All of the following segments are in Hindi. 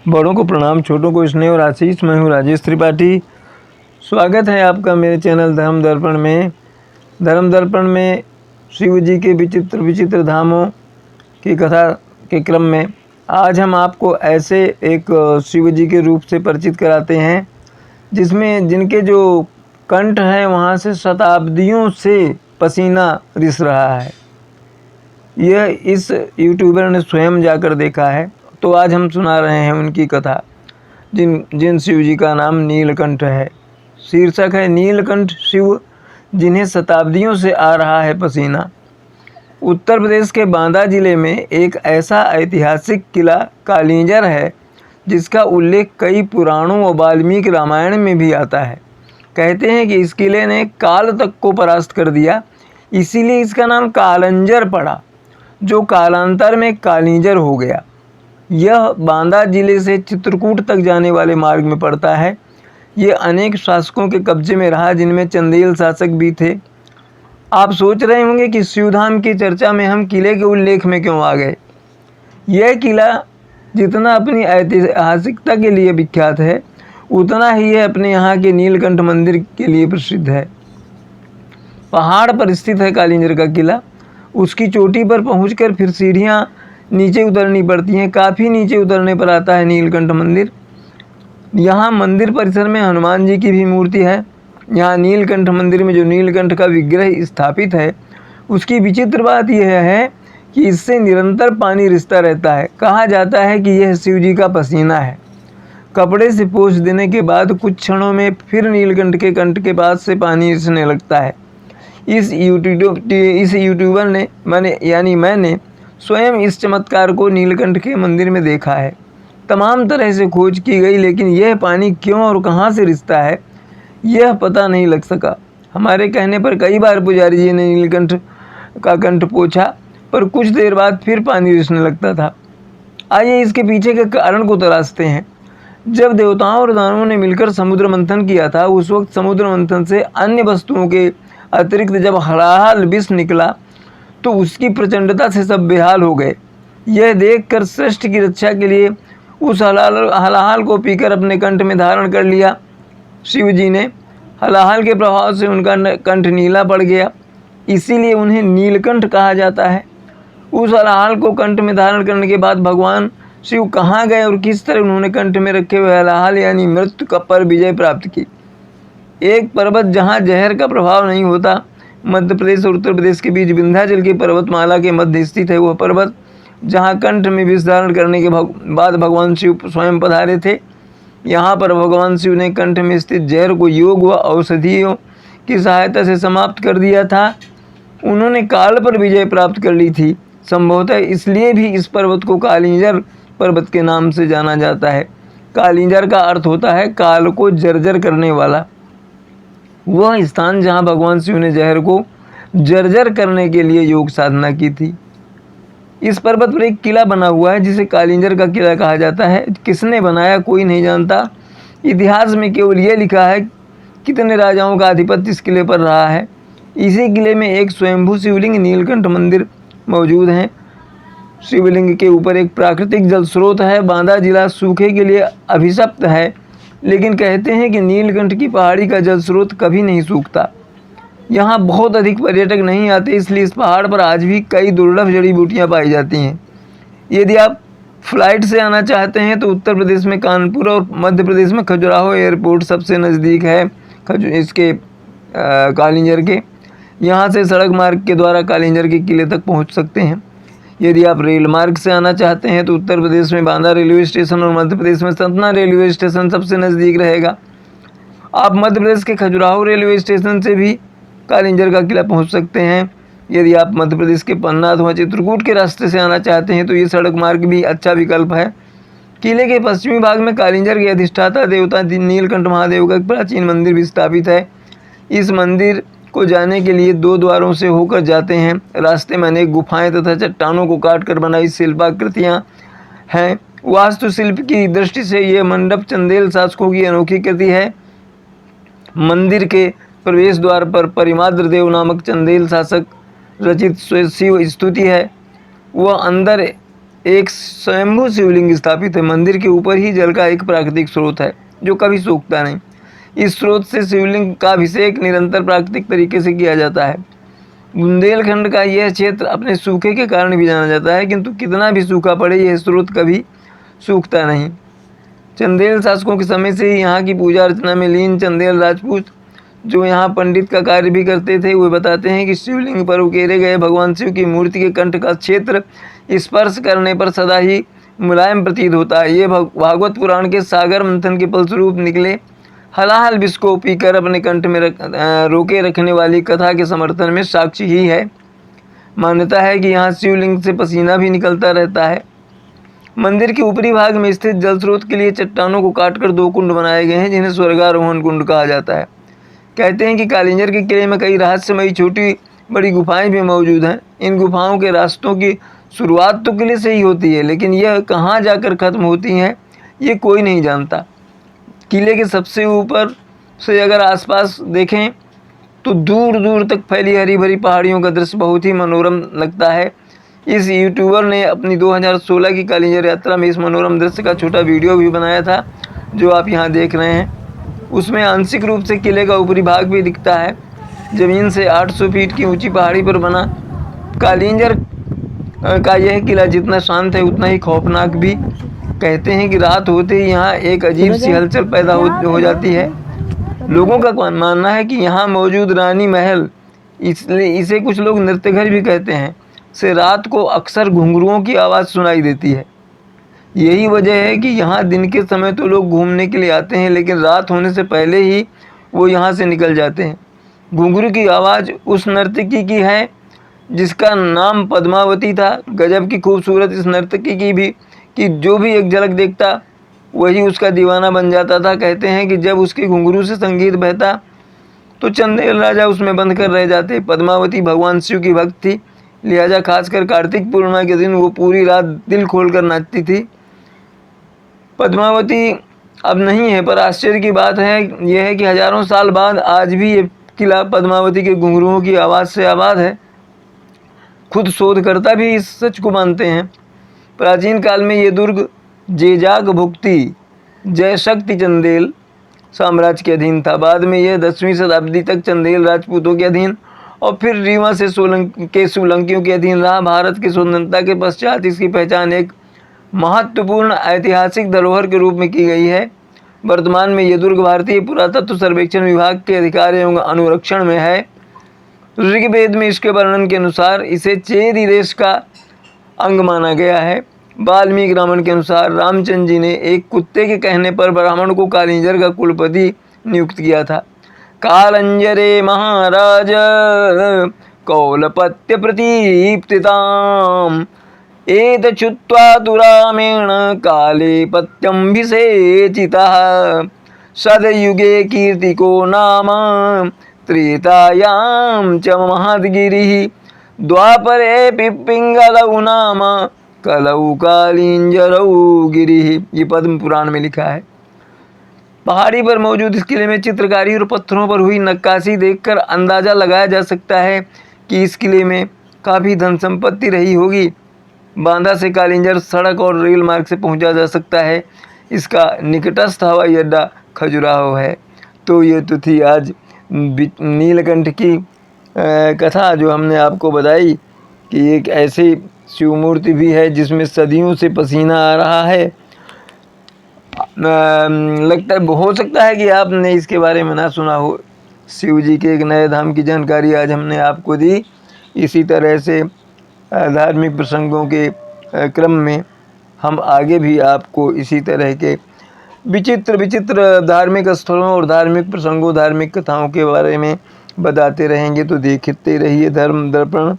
बड़ों को प्रणाम, छोटों को स्नेह और आशीष। मैं हूँ राजेश त्रिपाठी। स्वागत है आपका मेरे चैनल धर्म दर्पण में। धर्म दर्पण में शिव जी के विचित्र विचित्र धामों की कथा के क्रम में आज हम आपको ऐसे एक शिव जी के रूप से परिचित कराते हैं जिसमें जिनके जो कंठ हैं वहाँ से शताब्दियों से पसीना रिस रहा है। यह इस यूट्यूबर ने स्वयं जाकर देखा है। तो आज हम सुना रहे हैं उनकी कथा, जिन शिव जी का नाम नीलकंठ है। शीर्षक है नीलकंठ शिव जिन्हें शताब्दियों से आ रहा है पसीना। उत्तर प्रदेश के बांदा जिले में एक ऐसा ऐतिहासिक किला कालिंजर है जिसका उल्लेख कई पुराणों और वाल्मीकि रामायण में भी आता है। कहते हैं कि इस किले ने काल तक को परास्त कर दिया, इसीलिए इसका नाम कालंजर पड़ा, जो कालांतर में कालिंजर हो गया। यह बांदा जिले से चित्रकूट तक जाने वाले मार्ग में पड़ता है। ये अनेक शासकों के कब्जे में रहा, जिनमें चंदेल शासक भी थे। आप सोच रहे होंगे कि शिवधाम की चर्चा में हम किले के उल्लेख में क्यों आ गए। यह किला जितना अपनी ऐतिहासिकता के लिए विख्यात है, उतना ही यह अपने यहाँ के नीलकंठ मंदिर के लिए प्रसिद्ध है। पहाड़ पर स्थित है कालिंजर का किला। उसकी चोटी पर पहुंचकर फिर सीढ़ियाँ नीचे उतरनी पड़ती हैं। काफ़ी नीचे उतरने पर आता है नीलकंठ मंदिर। यहाँ मंदिर परिसर में हनुमान जी की भी मूर्ति है। यहाँ नीलकंठ मंदिर में जो नीलकंठ का विग्रह स्थापित है, उसकी विचित्र बात यह है कि इससे निरंतर पानी रिसता रहता है। कहा जाता है कि यह शिव जी का पसीना है। कपड़े से पोंछ देने के बाद कुछ क्षणों में फिर नीलकंठ के कंठ के पास से पानी रिसने लगता है। इस यूट्यूबर ने मैंने स्वयं इस चमत्कार को नीलकंठ के मंदिर में देखा है। तमाम तरह से खोज की गई, लेकिन यह पानी क्यों और कहाँ से रिसता है, यह पता नहीं लग सका। हमारे कहने पर कई बार पुजारी जी ने नीलकंठ का कंठ पोंछा, पर कुछ देर बाद फिर पानी रिसने लगता था। आइए इसके पीछे के कारण को तलाशते हैं। जब देवताओं और दानवों ने मिलकर समुद्र मंथन किया था, उस वक्त समुद्र मंथन से अन्य वस्तुओं के अतिरिक्त जब हलाहल विष निकला तो उसकी प्रचंडता से सब बेहाल हो गए। यह देखकर सृष्टि की रक्षा के लिए उस हलाहल को पीकर अपने कंठ में धारण कर लिया। शिव जी ने हलाहल के प्रभाव से उनका कंठ नीला पड़ गया, इसीलिए उन्हें नीलकंठ कहा जाता है। उस हलाहल को कंठ में धारण करने के बाद भगवान शिव कहाँ गए और किस तरह उन्होंने कंठ में रखे हुए हलाहल यानी मृत्यु पर विजय प्राप्त की। एक पर्वत जहाँ जहर का प्रभाव नहीं होता, मध्य प्रदेश और उत्तर प्रदेश के बीच विंध्याचल की पर्वतमाला के मध्य स्थित है वह पर्वत, जहाँ कंठ में विष धारण करने के बाद भगवान शिव स्वयं पधारे थे। यहाँ पर भगवान शिव ने कंठ में स्थित जहर को योग व औषधियों की सहायता से समाप्त कर दिया था। उन्होंने काल पर विजय प्राप्त कर ली थी। संभवतः इसलिए भी इस पर्वत को कालिंजर पर्वत के नाम से जाना जाता है। कालिंजर का अर्थ होता है काल को जर्जर करने वाला। वह स्थान जहाँ भगवान शिव ने जहर को जर्जर करने के लिए योग साधना की थी। इस पर्वत पर एक किला बना हुआ है जिसे कालिंजर का किला कहा जाता है। किसने बनाया कोई नहीं जानता। इतिहास में केवल ये लिखा है कितने राजाओं का आधिपत्य इस किले पर रहा है। इसी किले में एक स्वयंभू शिवलिंग नीलकंठ मंदिर मौजूद है। शिवलिंग के ऊपर एक प्राकृतिक जल स्रोत है। बांदा जिला सूखे के लिए अभिशप्त है, लेकिन कहते हैं कि नीलकंठ की पहाड़ी का जल स्रोत कभी नहीं सूखता। यहाँ बहुत अधिक पर्यटक नहीं आते, इसलिए इस पहाड़ पर आज भी कई दुर्लभ जड़ी बूटियाँ पाई जाती हैं। यदि आप फ्लाइट से आना चाहते हैं तो उत्तर प्रदेश में कानपुर और मध्य प्रदेश में खजुराहो एयरपोर्ट सबसे नज़दीक है इसके कालिंजर के। यहाँ से सड़क मार्ग के द्वारा कालिंजर के किले तक पहुँच सकते हैं। यदि आप रेल मार्ग से आना चाहते हैं तो उत्तर प्रदेश में बांदा रेलवे स्टेशन और मध्य प्रदेश में सतना रेलवे स्टेशन सबसे नज़दीक रहेगा। आप मध्य प्रदेश के खजुराहो रेलवे स्टेशन से भी कालिंजर का किला पहुंच सकते हैं। यदि आप मध्य प्रदेश के पन्ना अथवा चित्रकूट के रास्ते से आना चाहते हैं तो ये सड़क मार्ग भी अच्छा विकल्प है। किले के पश्चिमी भाग में कालिंजर के अधिष्ठाता देवता नीलकंठ महादेव का एक प्राचीन मंदिर भी स्थापित है। इस मंदिर को जाने के लिए 2 द्वारों से होकर जाते हैं। रास्ते में अनेक गुफाएं तथा चट्टानों को काटकर बनाई शिल्पाकृतियाँ हैं। वास्तुशिल्प की दृष्टि से यह मंडप चंदेल शासकों की अनोखी कृति है। मंदिर के प्रवेश द्वार पर परिमाद्र देव नामक चंदेल शासक रचित शिव स्तुति है। वह अंदर एक स्वयंभू शिवलिंग स्थापित है। मंदिर के ऊपर ही जल का एक प्राकृतिक स्रोत है जो कभी सूखता नहीं। इस स्रोत से शिवलिंग का अभिषेक निरंतर प्राकृतिक तरीके से किया जाता है। बुंदेलखंड का यह क्षेत्र अपने सूखे के कारण भी जाना जाता है, किंतु कितना भी सूखा पड़े यह स्रोत कभी सूखता नहीं। चंदेल शासकों के समय से ही यहाँ की पूजा अर्चना में लीन चंदेल राजपूत, जो यहाँ पंडित का कार्य भी करते थे, वे बताते हैं कि शिवलिंग पर उकेरे गए भगवान शिव की मूर्ति के कंठ का क्षेत्र स्पर्श करने पर सदा ही मुलायम प्रतीत होता है। ये भागवत पुराण के सागर मंथन के फलस्वरूप निकले हलाहल विष को पीकर अपने कंठ में रोके रखने वाली कथा के समर्थन में साक्षी ही है। मान्यता है कि यहाँ शिवलिंग से पसीना भी निकलता रहता है। मंदिर के ऊपरी भाग में स्थित जल स्रोत के लिए चट्टानों को काटकर 2 कुंड बनाए गए हैं, जिन्हें स्वर्गारोहण कुंड कहा जाता है। कहते हैं कि कालिंजर के किले में कई रहस्यमयी छोटी बड़ी गुफाएं भी मौजूद हैं। इन गुफाओं के रास्तों की शुरुआत तो किले से ही होती है, लेकिन यह कहाँ जाकर ख़त्म होती हैं ये कोई नहीं जानता। किले के सबसे ऊपर से अगर आसपास देखें तो दूर दूर तक फैली हरी भरी पहाड़ियों का दृश्य बहुत ही मनोरम लगता है। इस यूट्यूबर ने अपनी 2016 की कालिंजर यात्रा में इस मनोरम दृश्य का छोटा वीडियो भी बनाया था, जो आप यहाँ देख रहे हैं। उसमें आंशिक रूप से किले का ऊपरी भाग भी दिखता है। ज़मीन से 800 फीट की ऊंची पहाड़ी पर बना कालिंजर का यह किला जितना शांत है उतना ही खौफनाक भी। कहते हैं कि रात होते ही यहाँ एक अजीब सी हलचल पैदा हो जाती है। लोगों का मानना है कि यहाँ मौजूद रानी महल, इसलिए इसे कुछ लोग नृत्यघर भी कहते हैं, से रात को अक्सर घुंघरुओं की आवाज़ सुनाई देती है। यही वजह है कि यहाँ दिन के समय तो लोग घूमने के लिए आते हैं, लेकिन रात होने से पहले ही वो यहाँ से निकल जाते हैं। घुंघरू की आवाज़ उस नर्तकी की है जिसका नाम पद्मावती था। गजब की खूबसूरत इस नर्तकी की भी कि जो भी एक झलक देखता वही उसका दीवाना बन जाता था। कहते हैं कि जब उसके घुंघरू से संगीत बहता तो चंदेल राजा उसमें बंद कर रह जाते। पद्मावती भगवान शिव की भक्त थी, लिहाजा खासकर कार्तिक पूर्णिमा के दिन वो पूरी रात दिल खोलकर नाचती थी। पद्मावती अब नहीं है, पर आश्चर्य की बात है यह है कि हजारों साल बाद आज भी ये किला पद्मावती के घुंघरुओं की आवाज़ से आबाद है। खुद शोधकर्ता भी इस सच को मानते हैं। प्राचीन काल में ये दुर्ग जेजाग भुक्ति जयशक्ति चंदेल साम्राज्य के अधीन था। बाद में यह 10वीं शताब्दी तक चंदेल राजपूतों के अधीन और फिर रीवा से सोलंकियों के अधीन रहा। भारत की स्वतंत्रता के पश्चात इसकी पहचान एक महत्वपूर्ण ऐतिहासिक धरोहर के रूप में की गई है। वर्तमान में यह दुर्ग भारतीय पुरातत्व सर्वेक्षण विभाग के अधिकार एवं अनुरक्षण में है। ऋग्वेद में इसके वर्णन के अनुसार इसे चेदी देश का अंग माना गया है। वाल्मीकि रामायण के अनुसार रामचंद्र जी ने एक कुत्ते के कहने पर ब्राह्मण को कालिंजर का कुलपति नियुक्त किया था। कालंजरे महाराज कौलपत्य प्रतीप्तिताम एत छुत्वा दुरामेण काले पत्यंभिषेचितः सदयुगे कीर्तिको नाम त्रेतायां च महद्गिरिः द्वापरे पिप्पिंगलौ नाम कलौ कालिंजरौ गिरिः। ये पद्म पुराण में लिखा है। पहाड़ी पर मौजूद इस किले में चित्रकारी और पत्थरों पर हुई नक्काशी देखकर अंदाज़ा लगाया जा सकता है कि इस किले में काफ़ी धन संपत्ति रही होगी। बांदा से कालिंजर सड़क और रेल मार्ग से पहुंचा जा सकता है। इसका निकटस्थ हवाई अड्डा खजुराहो है। तो ये तो थी आज नीलकंठ की कथा जो हमने आपको बताई कि एक ऐसी शिव मूर्ति भी है जिसमें सदियों से पसीना आ रहा है। लगता है हो सकता है कि आपने इसके बारे में ना सुना हो। शिव जी के एक नए धाम की जानकारी आज हमने आपको दी। इसी तरह से धार्मिक प्रसंगों के क्रम में हम आगे भी आपको इसी तरह के विचित्र धार्मिक स्थलों और धार्मिक प्रसंगों, धार्मिक कथाओं के बारे में बताते रहेंगे। तो देखते रहिए धर्म दर्पण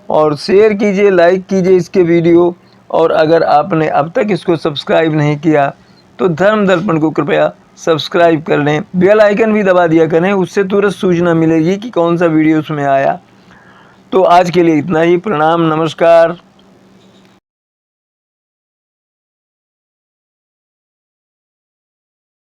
और शेयर कीजिए, लाइक कीजिए इसके वीडियो। और अगर आपने अब तक इसको सब्सक्राइब नहीं किया तो धर्म दर्पण को कृपया सब्सक्राइब कर लें। बेल आइकन भी दबा दिया करें, उससे तुरंत सूचना मिलेगी कि कौन सा वीडियो उसमें आया। तो आज के लिए इतना ही। प्रणाम, नमस्कार।